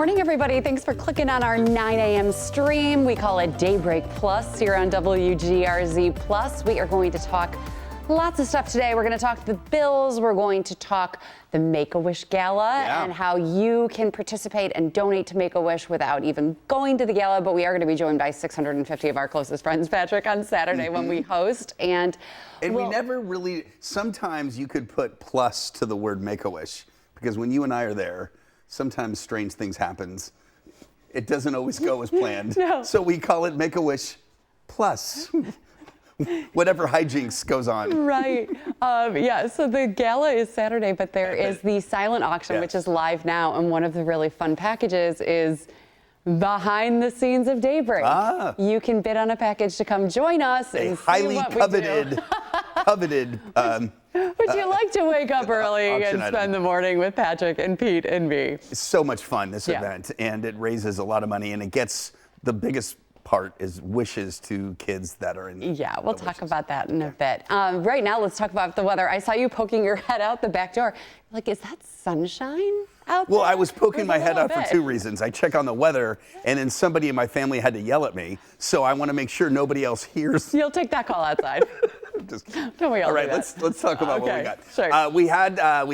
Morning, everybody. Thanks for clicking on our 9 a.m. stream. We call it Daybreak Plus here on WGRZ Plus. We are going to talk lots of stuff today. We're going to talk the Bills. We're going to talk the Make-A-Wish Gala and how you can participate and donate to Make-A-Wish without even going to the gala. But we are going to be joined by 650 of our closest friends, Patrick, on Saturday when we host. And we never really, sometimes you could put plus to the word Make-A-Wish because when you and I are there, sometimes strange things happens. It doesn't always go as planned. No. So we call it Make-A-Wish Plus. Whatever hijinks goes on. Right. So the gala is Saturday, but there is the silent auction, which is live now. And one of the really fun packages is behind the scenes of Daybreak. You can bid on a package to come join us and highly see what coveted, Would you like to wake up early and spend the morning with Patrick and Pete and me? It's so much fun, this event, and it raises a lot of money, and it gets the biggest part is wishes to kids that are in we'll talk about that in a bit. Right now, let's talk about the weather. I saw you poking your head out the back door. Like, is that sunshine out there? Well, I was poking my head out for two reasons. I check on the weather, and then somebody in my family had to yell at me, so I want to make sure nobody else hears. You'll take that call outside. Don't we all? All right, let's talk about what we got. Sure. We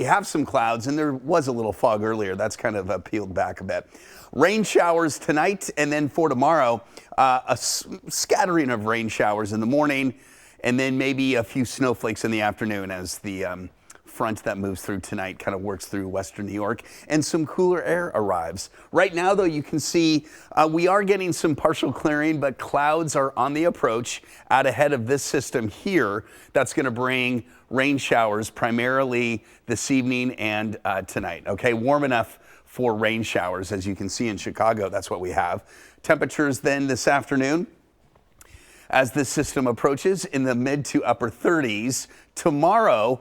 have some clouds, and there was a little fog earlier. That's kind of peeled back a bit. Rain showers tonight, and then for tomorrow, a scattering of rain showers in the morning, and then maybe a few snowflakes in the afternoon as the front that moves through tonight kind of works through western New York, and some cooler air arrives. Right now, though, you can see we are getting some partial clearing, but clouds are on the approach out ahead of this system here. That's going to bring rain showers primarily this evening and tonight. Okay, warm enough for rain showers, as you can see in Chicago. That's what we have. Temperatures then this afternoon, as this system approaches, in the mid to upper 30s. Tomorrow,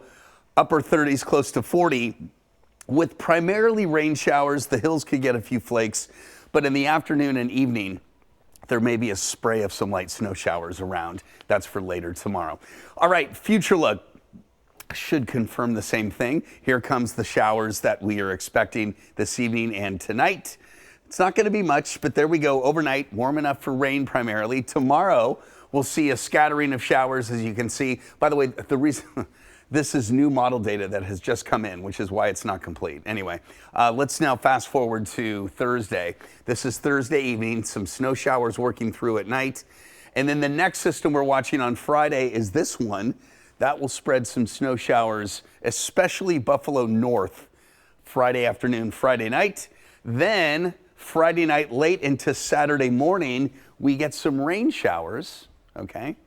upper 30s, close to 40, with primarily rain showers. The hills could get a few flakes, but in the afternoon and evening, there may be a spray of some light snow showers around. That's for later tomorrow. All right, future look should confirm the same thing. Here comes the showers that we are expecting this evening and tonight. It's not going to be much, but there we go. Overnight, warm enough for rain primarily. Tomorrow, we'll see a scattering of showers, as you can see. By the way, the reason this is new model data that has just come in, which is why it's not complete. Anyway, let's now fast forward to Thursday. This is Thursday evening, some snow showers working through at night. And then the next system we're watching on Friday is this one. That will spread some snow showers, especially Buffalo North, Friday afternoon, Friday night. Then Friday night late into Saturday morning, we get some rain showers, okay?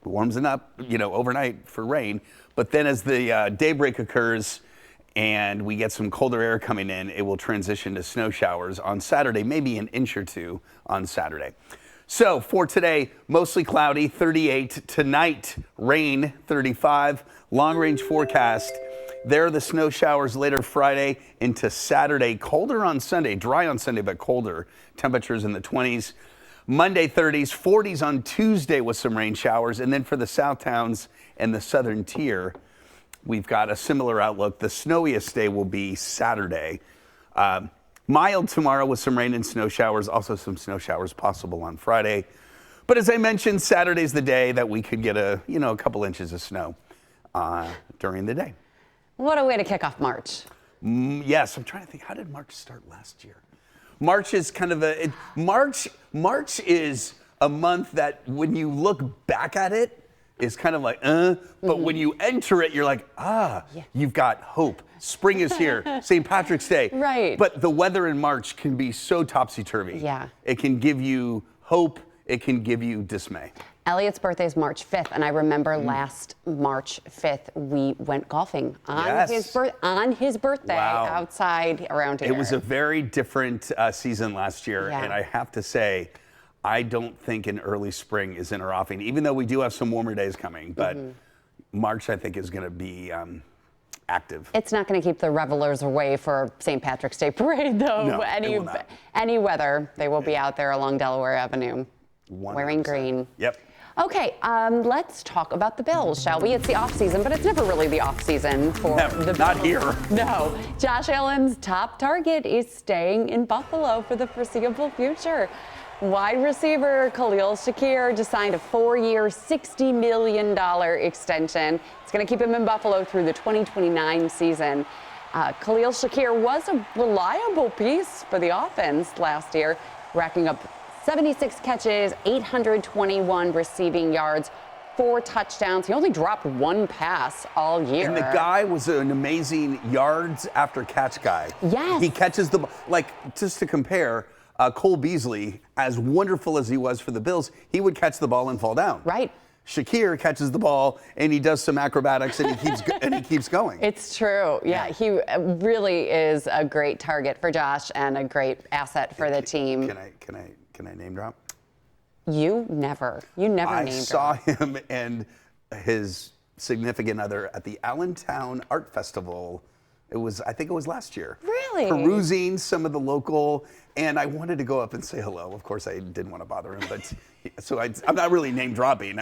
Warms it up, overnight for rain. But then as the daybreak occurs and we get some colder air coming in, it will transition to snow showers on Saturday, maybe an inch or two on Saturday. So for today, mostly cloudy, 38. Tonight, rain, 35. Long range forecast. There are the snow showers later Friday into Saturday. Colder on Sunday, dry on Sunday, but colder. Temperatures in the 20s. Monday 30s, 40s on Tuesday with some rain showers. And then for the south towns and the southern tier, we've got a similar outlook. The snowiest day will be Saturday. Mild tomorrow with some rain and snow showers. Also some snow showers possible on Friday. But as I mentioned, Saturday's the day that we could get a couple inches of snow during the day. What a way to kick off March. Yes, I'm trying to think, how did March start last year? March is kind of March is a month that when you look back at it, is kind of like, but when you enter it, you're like, you've got hope. Spring is here, St. Patrick's Day. Right. But the weather in March can be so topsy-turvy. Yeah. It can give you hope, it can give you dismay. Elliot's birthday is March 5th, and I remember last March 5th, we went golfing on his birthday outside around here. It was a very different season last year, and I have to say, I don't think an early spring is in our offing, even though we do have some warmer days coming, but March, I think, is going to be active. It's not going to keep the revelers away for St. Patrick's Day parade, though. No, any weather, they will be out there along Delaware Avenue 100%. wearing green. Yep. Okay, let's talk about the Bills, shall we? It's the off season, but it's never really the off season for Never, the Bills. not here. No. Josh Allen's top target is staying in Buffalo for the foreseeable future. Wide receiver Khalil Shakir just signed a 4-year, $60 million extension. It's going to keep him in Buffalo through the 2029 season. Khalil Shakir was a reliable piece for the offense last year, racking up 76 catches, 821 receiving yards, 4 touchdowns. He only dropped 1 pass all year. And the guy was an amazing yards after catch guy. Yes. He catches the, like, just to compare, Cole Beasley, as wonderful as he was for the Bills, he would catch the ball and fall down. Right. Shakir catches the ball and he does some acrobatics and he keeps going. It's true. Yeah, he really is a great target for Josh and a great asset for the team. Can I name drop? You never name drop. I saw him and his significant other at the Allentown Art Festival. I think it was last year. Really? Perusing some of the local, and I wanted to go up and say hello. Of course, I didn't want to bother him, but so I'm not really name dropping.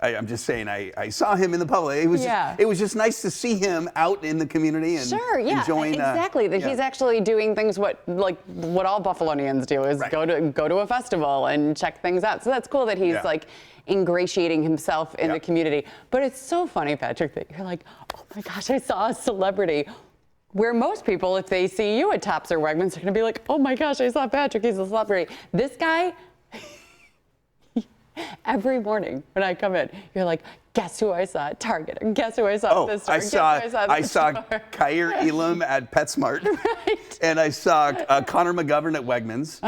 I'm just saying I saw him in the public. It was just nice to see him out in the community and enjoying. Exactly. That he's actually doing things what all Buffalonians do is go to a festival and check things out. So that's cool that he's like ingratiating himself in the community. But it's so funny, Patrick, that you're like, oh my gosh, I saw a celebrity. Where most people, if they see you at Tops or Wegmans, are going to be like, oh my gosh, I saw Patrick, he's a celebrity. This guy, every morning when I come in, you're like, guess who I saw at Target? Or guess who I saw at this store? I saw Kyer Elam at PetSmart. Right. And I saw Connor McGovern at Wegmans.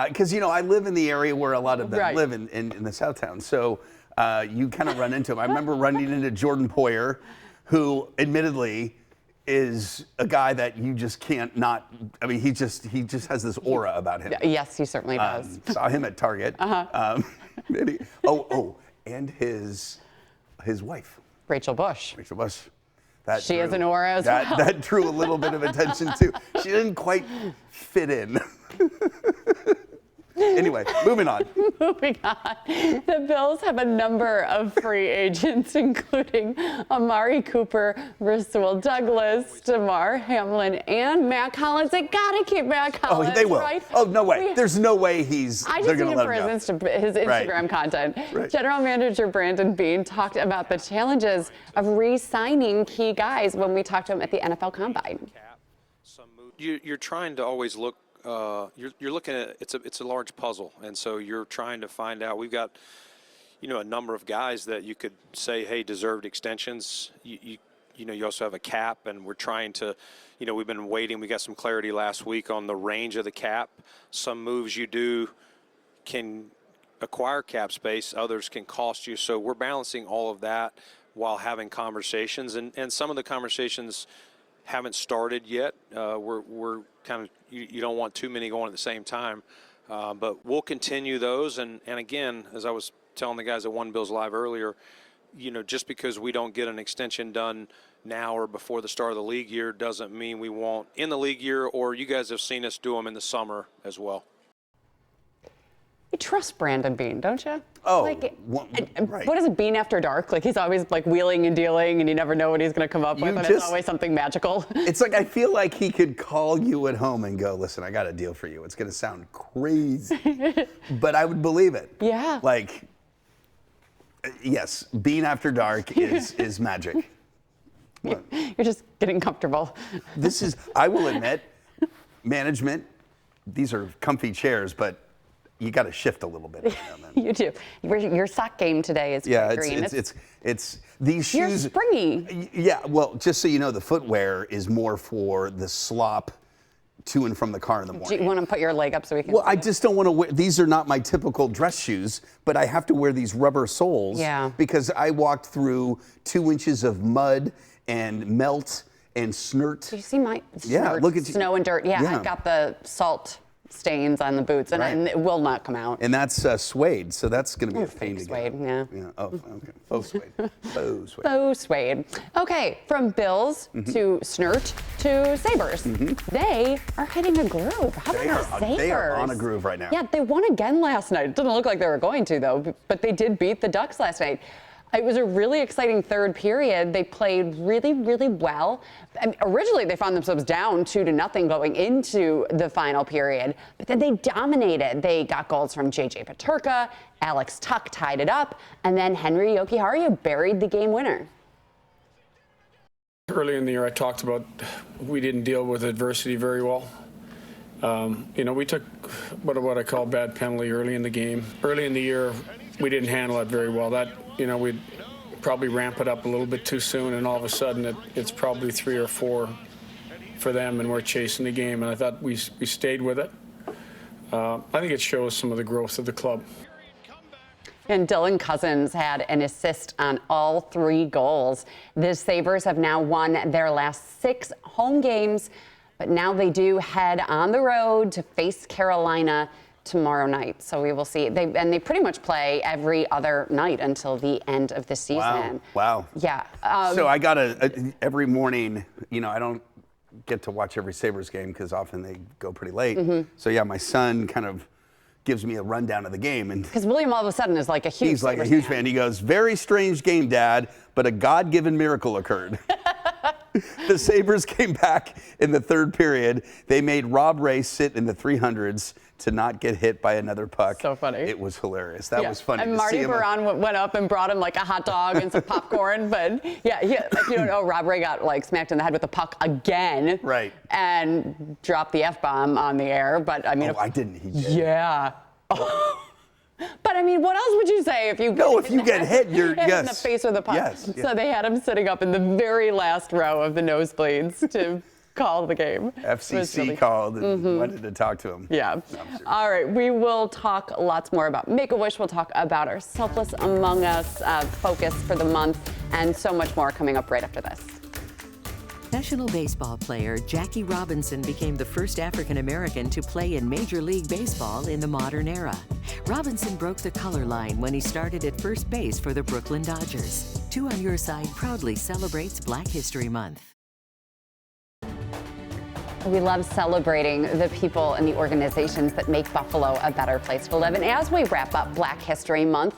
Because, I live in the area where a lot of them live in the Southtown. So you kind of run into them. I remember running into Jordan Poyer, who admittedly is a guy that you just can't not. I mean, he just has this aura about him. Yes, he certainly does. Saw him at Target. And his wife, Rachel Bush. She has an aura as well. That drew a little bit of attention too. She didn't quite fit in. Anyway, moving on. Moving on. The Bills have a number of free agents, including Amari Cooper, Rasul Douglas, Damar Hamlin, and Matt Collins. They gotta keep Matt Collins. Oh, they will. Right? Oh, no way. There's no way I they're just going to need let for him go. his Instagram content. Right. General Manager Brandon Beane talked about the challenges of re-signing key guys when we talked to him at the NFL Combine. You're trying to always look. You're looking at it's a large puzzle, and so you're trying to find out. We've got a number of guys that you could say, hey, deserved extensions. You also have a cap, and we're trying to, we've been waiting. We got some clarity last week on the range of the cap. Some moves you do can acquire cap space, others can cost you. So we're balancing all of that while having conversations, and some of the conversations haven't started yet. We're kind of, you don't want too many going at the same time, but we'll continue those. And again, as I was telling the guys at One Bills Live earlier, just because we don't get an extension done now or before the start of the league year doesn't mean we won't in the league year, or you guys have seen us do them in the summer as well. You trust Brandon Beane, don't you? Oh, right. What is it, Beane After Dark? Like, he's always wheeling and dealing, and you never know what he's going to come up with, and it's always something magical. It's like, I feel like he could call you at home and go, listen, I got a deal for you. It's going to sound crazy, but I would believe it. Yeah. Like, yes, Beane After Dark is magic. You're just getting comfortable. I will admit, management, these are comfy chairs, but you got to shift a little bit. You do. Your sock game today is green. It's these shoes. You're springy. Yeah, well, just so you know, the footwear is more for the slop to and from the car in the morning. Do you want to put your leg up so we can? Well, I just don't want to wear. These are not my typical dress shoes, but I have to wear these rubber soles. Yeah. Because I walked through 2 inches of mud and melt and snort. Do you see my snort, look at snow and dirt? Yeah, I've got the salt stains on the boots, and it will not come out. And that's suede, so that's going to be a pain to suede, get. yeah. Oh, okay. Faux suede. Faux suede. Faux suede. Okay, from Bills to Snert to Sabres. They are hitting a groove. How about the Sabres? They are on a groove right now. Yeah, they won again last night. It didn't look like they were going to, though, but they did beat the Ducks last night. It was a really exciting third period. They played really, really well. I mean, originally, they found themselves down 2-0 going into the final period, but then they dominated. They got goals from J.J. Peterka, Alex Tuck tied it up, and then Henry Jokiharju buried the game winner. Early in the year, I talked about we didn't deal with adversity very well. We took what I call bad penalty early in the game. Early in the year, we didn't handle it very well. We'd probably ramp it up a little bit too soon, and all of a sudden it's probably 3 or 4 for them, and we're chasing the game. And I thought we stayed with it. I think it shows some of the growth of the club. And Dylan Cousins had an assist on all 3 goals. The Sabres have now won their last 6 home games, but now they do head on the road to face Carolina tomorrow night. So we will see. They pretty much play every other night until the end of the season. Wow. Yeah. So I got every morning, I don't get to watch every Sabres game because often they go pretty late. So yeah, my son kind of gives me a rundown of the game. And because William all of a sudden is like a huge he's like Sabres a huge fan. He goes, "Very strange game, Dad, but a God-given miracle occurred." The Sabres came back in the third period. They made Rob Ray sit in the 300s to not get hit by another puck. So funny. It was hilarious. That was funny. And to Marty see him. Baron went up and brought him like a hot dog and some popcorn. But yeah, if you don't know, Rob Ray got like smacked in the head with a puck again. Right. And dropped the F-bomb on the air. But I mean, I didn't. He did. Yeah. But I mean, what else would you say if you get hit, you're hit in the face with a puck? Yes. So they had him sitting up in the very last row of the nosebleeds to call the game. FCC called and wanted to talk to him. Yeah. No, all right. We will talk lots more about Make-A-Wish. We'll talk about our Selfless Among Us focus for the month and so much more coming up right after this. Professional baseball player Jackie Robinson became the first African American to play in Major League Baseball in the modern era. Robinson broke the color line when he started at first base for the Brooklyn Dodgers. 2 on Your Side proudly celebrates Black History Month. We love celebrating the people and the organizations that make Buffalo a better place to live. And as we wrap up Black History Month,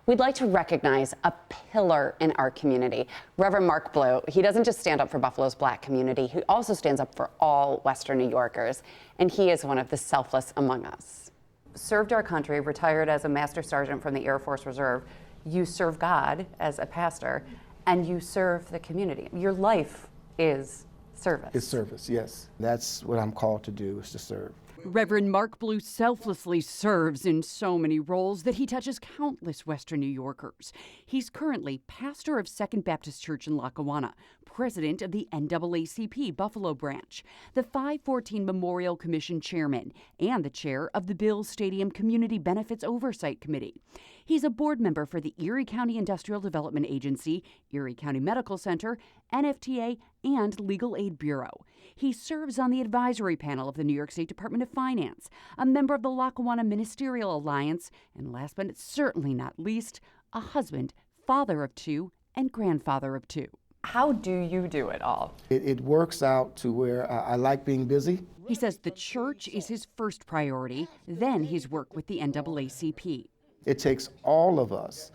we'd like to recognize a pillar in our community, Reverend Mark Blue. He doesn't just stand up for Buffalo's Black community, he also stands up for all Western New Yorkers, and he is one of the selfless among us. Served our country, retired as a Master Sergeant from the Air Force Reserve. You serve God as a pastor, and you serve the community. Your life is service. It's service, yes. That's what I'm called to do, is to serve. Reverend Mark Blue selflessly serves in so many roles that he touches countless Western New Yorkers. He's currently pastor of Second Baptist Church in Lackawanna, president of the NAACP Buffalo branch, the 514 Memorial Commission chairman, and the chair of the Bills Stadium Community Benefits Oversight Committee. He's a board member for the Erie County Industrial Development Agency, Erie County Medical Center, NFTA, and Legal Aid Bureau. He serves on the advisory panel of the New York State Department of Finance, a member of the Lackawanna Ministerial Alliance, and last but certainly not least, a husband, father of 2, and grandfather of 2. How do you do it all? It works out to where I like being busy. He says the church is his first priority, then his work with the NAACP. It takes all of us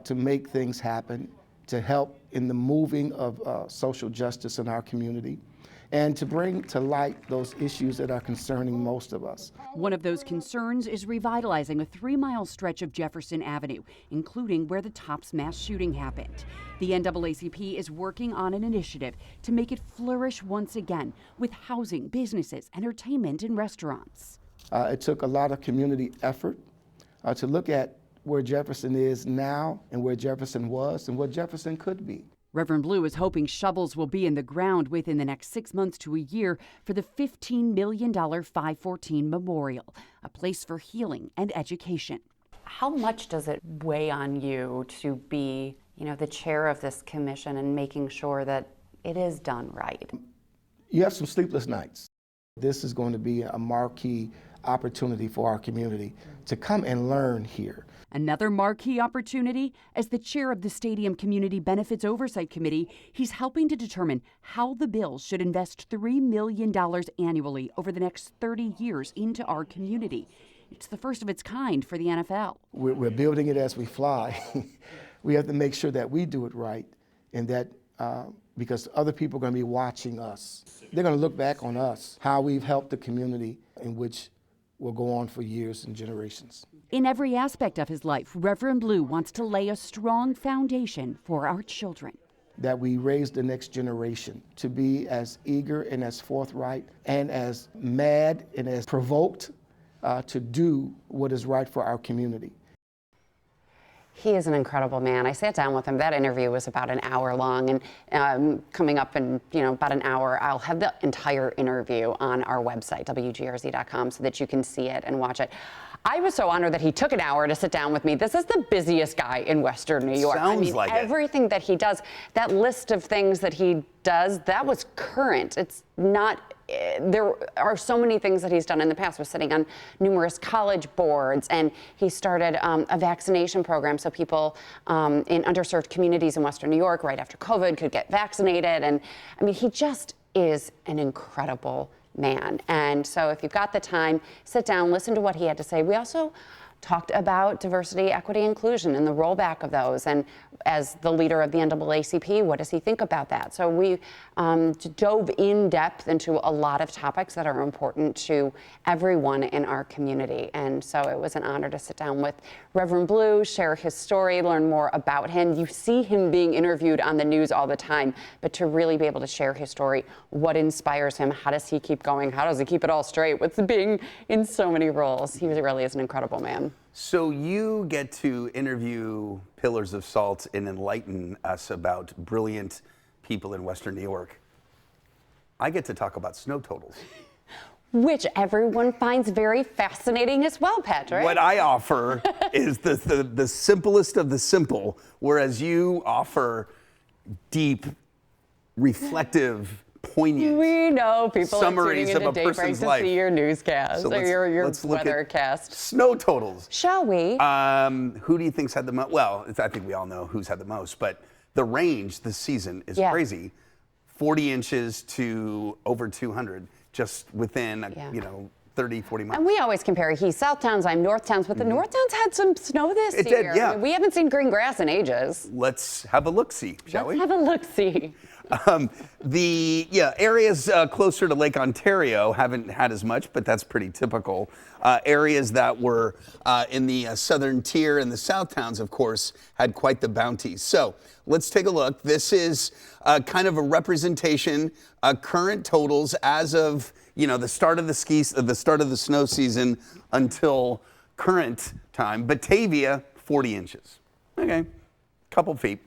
to make things happen, to help in the moving of social justice in our community, and to bring to light those issues that are concerning most of us. One of those concerns is revitalizing a 3-mile stretch of Jefferson Avenue, including where the Tops mass shooting happened. The NAACP is working on an initiative to make it flourish once again with housing, businesses, entertainment, and restaurants. It took a lot of community effort to look at where Jefferson is now and where Jefferson was and what Jefferson could be. Reverend Blue is hoping shovels will be in the ground within the next 6 months to a year for the $15 million 514 Memorial, a place for healing and education. How much does it weigh on you to be, the chair of this commission and making sure that it is done right? You have some sleepless nights. This is going to be a marquee opportunity for our community to come and learn here. Another marquee opportunity, as the chair of the Stadium Community Benefits Oversight Committee, he's helping to determine how the Bills should invest $3 million annually over the next 30 years into our community. It's the first of its kind for the NFL. We're building it as we fly. We have to make sure that we do it right, and that because other people are going to be watching us. They're going to look back on us, how we've helped the community, in which will go on for years and generations. In every aspect of his life, Reverend Blue wants to lay a strong foundation for our children. That we raise the next generation to be as eager and as forthright and as mad and as provoked to do what is right for our community. He is an incredible man. I sat down with him. That interview was about an hour long, and coming up in about an hour, I'll have the entire interview on our website, WGRZ.com, so that you can see it and watch it. I was so honored that he took an hour to sit down with me. This is the busiest guy in Western New York. Sounds like everything that he does, that list of things that he does, that was current. It's not. There are so many things that he's done in the past. Was sitting on numerous college boards, and he started a vaccination program so people in underserved communities in Western New York right after COVID could get vaccinated. And I mean, he just is an incredible man. And so if you've got the time, sit down, listen to what he had to say. We also talked about diversity, equity, inclusion, and the rollback of those. And as the leader of the NAACP, what does he think about that? So we dove in depth into a lot of topics that are important to everyone in our community. And so it was an honor to sit down with Reverend Blue, share his story, learn more about him. You see him being interviewed on the news all the time, but to really be able to share his story, what inspires him, how does he keep going, how does he keep it all straight with being in so many roles? He really is an incredible man. So you get to interview pillars of salt and enlighten us about brilliant people in Western New York. I get to talk about snow totals. Which everyone finds very fascinating as well, Patrick. What I offer is the simplest of the simple, whereas you offer deep, reflective, poignant we know people summaries are tuning of into a Daybreak person's to life. see your newscast So or your let's look at weathercast. Snow totals. Shall we? Who do you think's had the most? Well, I think we all know who's had the most, but the range this season is crazy. 40 inches to over 200, just within 30, 40 miles. And we always compare. He's Southtowns, I'm Northtowns, but the Northtowns had some snow this year. It did, yeah. I mean, we haven't seen green grass in ages. Let's have a look-see, shall we? Let's have a look-see. The areas closer to Lake Ontario haven't had as much, but that's pretty typical. Areas that were in the southern tier and the Southtowns, of course, had quite the bounty. So let's take a look. This is kind of a representation, current totals as of the start of the snow season until current time. Batavia, 40 inches. Okay, couple feet.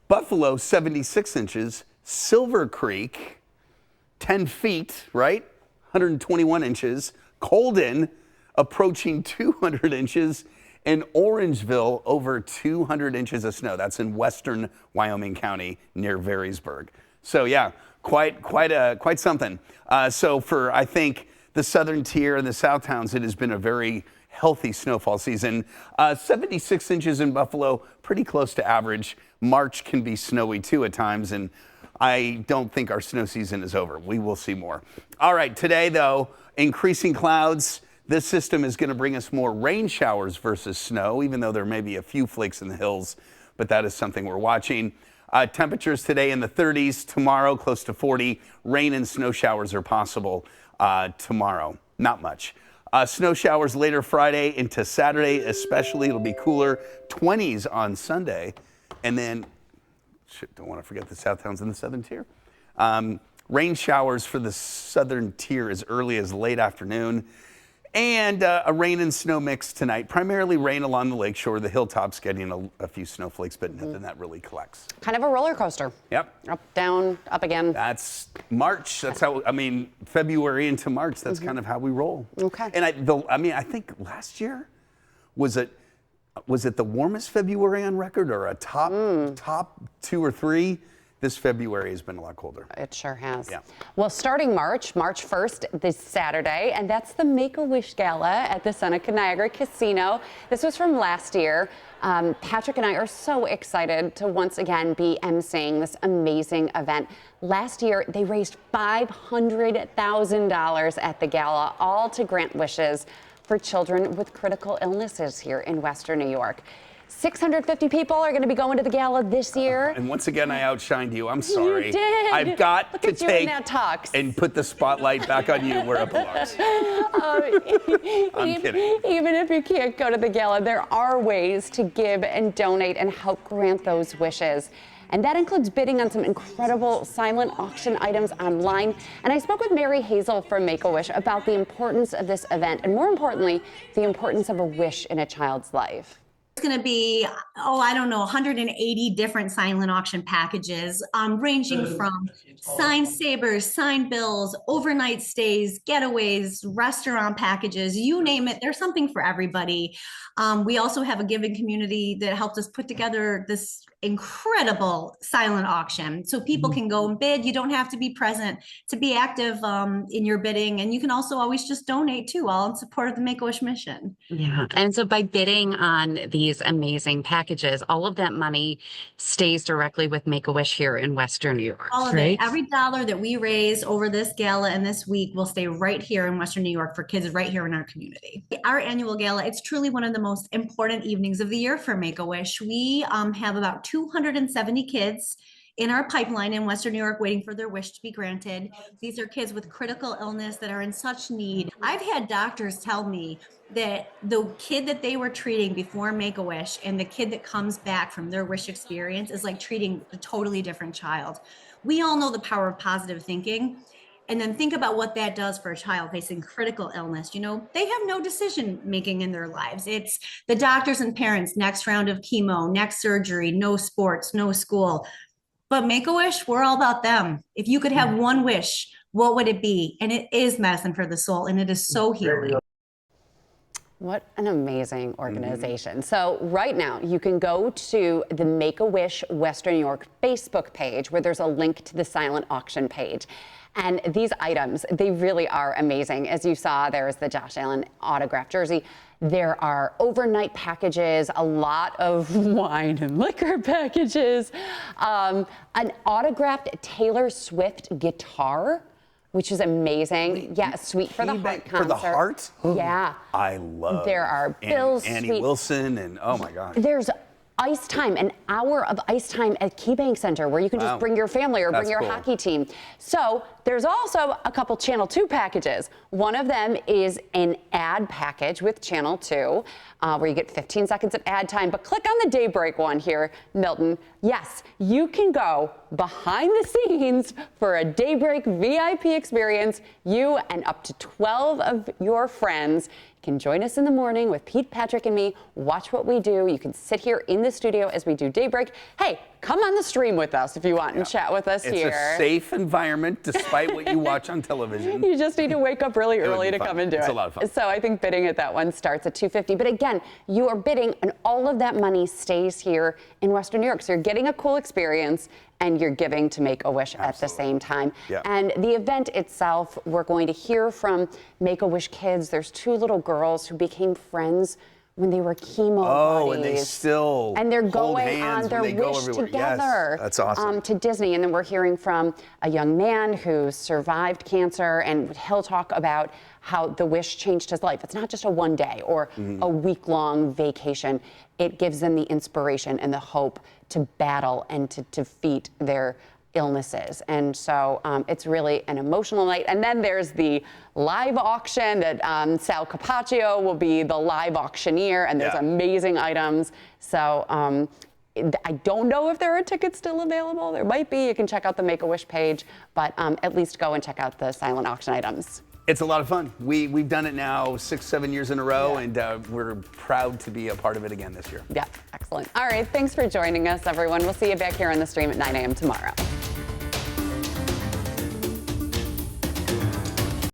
Buffalo, 76 inches. Silver Creek, 10 feet, right? 121 inches. Colden, approaching 200 inches. And Orangeville, over 200 inches of snow. That's in western Wyoming County near Varysburg. So yeah, quite something. So for, I think, the southern tier and the Southtowns, it has been a very healthy snowfall season. 76 inches in Buffalo, pretty close to average. March can be snowy too at times, and I don't think our snow season is over. We will see more. All right, today though, increasing clouds. This system is going to bring us more rain showers versus snow, even though there may be a few flakes in the hills, but that is something we're watching. Temperatures today in the 30s, tomorrow close to 40. Rain and snow showers are possible tomorrow, not much. Snow showers later Friday into Saturday, especially. It'll be cooler. 20s on Sunday. And then, don't want to forget the Southtowns in the southern tier. Rain showers for the southern tier as early as late afternoon. And a rain and snow mix tonight. Primarily rain along the lakeshore. The hilltops getting a few snowflakes, but nothing that really collects. Kind of a roller coaster. Yep. Up, down, up again. That's March. That's how, February into March, that's kind of how we roll. Okay. And I think last year, was it the warmest February on record or a top 2 or 3? this February has been a lot colder. It sure has. Yeah. Well, starting March 1st, this Saturday, and that's the Make-A-Wish Gala at the Seneca Niagara Casino. This was from last year. Patrick and I are so excited to once again be emceeing this amazing event. Last year, they raised $500,000 at the gala, all to grant wishes for children with critical illnesses here in Western New York. 650 people are going to be going to the gala this year. And once again, I outshined you. I'm sorry. You did. I've got Look to at you in take that tux. and put the spotlight back on you where it belongs. I'm kidding. Even if you can't go to the gala, there are ways to give and donate and help grant those wishes. And that includes bidding on some incredible silent auction items online. And I spoke with Mary Hazel from Make-A-Wish about the importance of this event, and more importantly, the importance of a wish in a child's life. It's going to be, I don't know, 180 different silent auction packages, ranging from signed sabers, signed bills, overnight stays, getaways, restaurant packages, you name it. There's something for everybody. We also have a giving community that helped us put together this incredible silent auction. So people can go and bid. You don't have to be present to be active in your bidding. And you can also always just donate too, all in support of the Make-A-Wish mission. Yeah. And so by bidding on these amazing packages, all of that money stays directly with Make-A-Wish here in Western New York. All of it. Every dollar that we raise over this gala and this week will stay right here in Western New York for kids right here in our community. Our annual gala, it's truly one of the most important evenings of the year for Make-A-Wish. We have about 270 kids in our pipeline in Western New York waiting for their wish to be granted. These are kids with critical illness that are in such need. I've had doctors tell me that the kid that they were treating before Make-A-Wish and the kid that comes back from their wish experience is like treating a totally different child. We all know the power of positive thinking. And then think about what that does for a child facing critical illness. You know, they have no decision making in their lives. It's the doctors and parents, next round of chemo, next surgery, no sports, no school. But Make-A-Wish, we're all about them. If you could have one wish, what would it be? And it is medicine for the soul, and it is so healing. What an amazing organization. So right now you can go to the Make-A-Wish Western New York Facebook page where there's a link to the silent auction page. And these items, they really are amazing. As you saw, there's the Josh Allen autographed jersey. There are overnight packages, a lot of wine and liquor packages, an autographed Taylor Swift guitar, which is amazing. Yeah, Sweet for the Heart concert. For the Heart? Yeah. I love. There are Bill's Annie Sweet. Wilson and oh my God. There's ice time, an hour of ice time at KeyBank Center where you can just bring your family or bring your hockey team. So there's also a couple Channel 2 packages. One of them is an ad package with Channel 2 where you get 15 seconds of ad time. But click on the Daybreak one here, Milton. Yes, you can go behind the scenes for a Daybreak VIP experience. You and up to 12 of your friends can join us in the morning with Pete, Patrick, and me. Watch what we do. You can sit here in the studio as we do Daybreak. Hey, come on the stream with us if you want and chat with us here. It's a safe environment despite what you watch on television. You just need to wake up really early to come and do it. It's a lot of fun. So I think bidding at that one starts at $250. But again, you are bidding and all of that money stays here in Western New York. So you're getting a cool experience and you're giving to Make-A-Wish at the same time. Yeah. And the event itself, we're going to hear from Make-A-Wish kids. There's two little girls who became friends when they were chemo buddies. And they still and they're hold going hands on their when they go wish everywhere. together. Yes, that's awesome. To Disney. And then we're hearing from a young man who survived cancer, and he'll talk about how the wish changed his life. It's not just a one day or a week-long vacation. It gives them the inspiration and the hope to battle and to defeat their illnesses. And so it's really an emotional night. And then there's the live auction that Sal Capaccio will be the live auctioneer, and there's amazing items. So I don't know if there are tickets still available. There might be. You can check out the Make-A-Wish page, but at least go and check out the silent auction items. It's a lot of fun. We've done it now 6-7 years in a row, and we're proud to be a part of it again this year. Yeah, excellent. All right, thanks for joining us, everyone. We'll see you back here on the stream at 9 a.m. tomorrow.